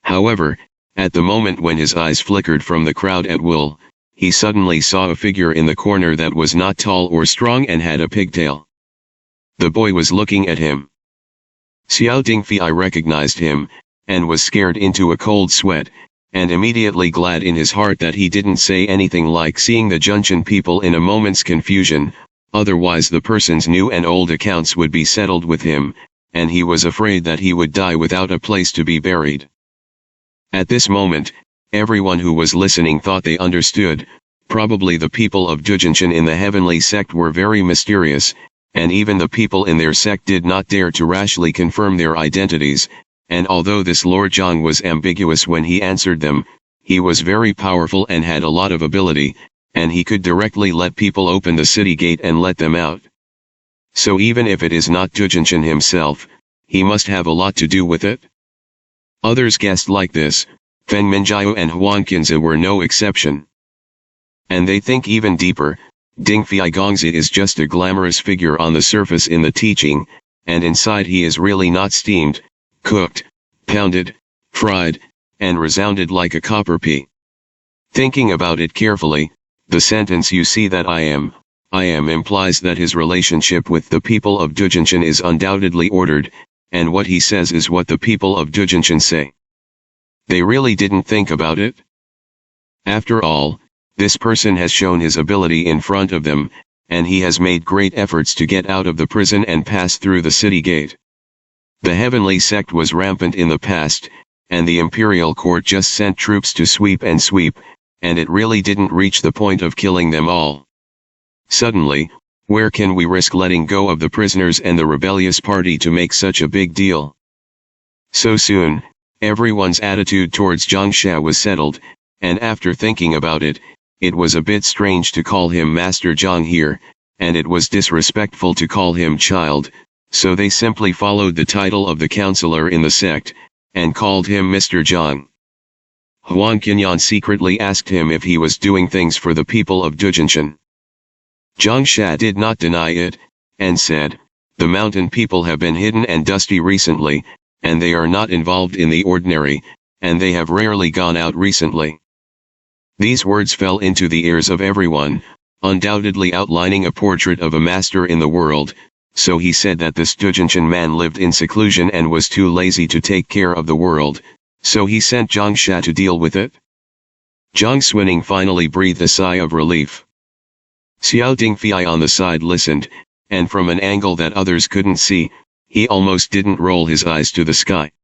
However, at the moment when his eyes flickered from the crowd at will, he suddenly saw a figure in the corner that was not tall or strong and had a pigtail. The boy was looking at him. Xiao Dingfei recognized him, and was scared into a cold sweat, and immediately glad in his heart that he didn't say anything like seeing the Junshan people in a moment's confusion, otherwise the person's new and old accounts would be settled with him, and he was afraid that he would die without a place to be buried. At this moment, everyone who was listening thought they understood. Probably the people of Jujinshan in the heavenly sect were very mysterious, and even the people in their sect did not dare to rashly confirm their identities, and although this Lord Zhang was ambiguous when he answered them, he was very powerful and had a lot of ability, and he could directly let people open the city gate and let them out. So even if it is not Jujinshan himself, he must have a lot to do with it. Others guessed like this, Feng Minjiao and Huan Qinzi were no exception. And they think even deeper, Dingfei Gongzi is just a glamorous figure on the surface in the teaching, and inside he is really not steamed, cooked, pounded, fried, and resounded like a copper pea. Thinking about it carefully, the sentence "you see that I am" implies that his relationship with the people of Jujinshan is undoubtedly ordered, and what he says is what the people of Jujinshan say. They really didn't think about it. After all, this person has shown his ability in front of them, and he has made great efforts to get out of the prison and pass through the city gate. The heavenly sect was rampant in the past, and the imperial court just sent troops to sweep, and it really didn't reach the point of killing them all. Suddenly, where can we risk letting go of the prisoners and the rebellious party to make such a big deal? So soon, everyone's attitude towards Zhang Sha was settled, and after thinking about it, it was a bit strange to call him Master Zhang here, and it was disrespectful to call him child, so they simply followed the title of the counselor in the sect, and called him Mr. Zhang. Huan Qinyan secretly asked him if he was doing things for the people of Jujinshan. Zhang Sha did not deny it, and said, "The mountain people have been hidden and dusty recently, and they are not involved in the ordinary, and they have rarely gone out recently." These words fell into the ears of everyone, undoubtedly outlining a portrait of a master in the world, so he said that this Jujinshan man lived in seclusion and was too lazy to take care of the world, so he sent Zhang Sha to deal with it. Zhang Xuning finally breathed a sigh of relief. Xiao Dingfei on the side listened, and from an angle that others couldn't see, he almost didn't roll his eyes to the sky.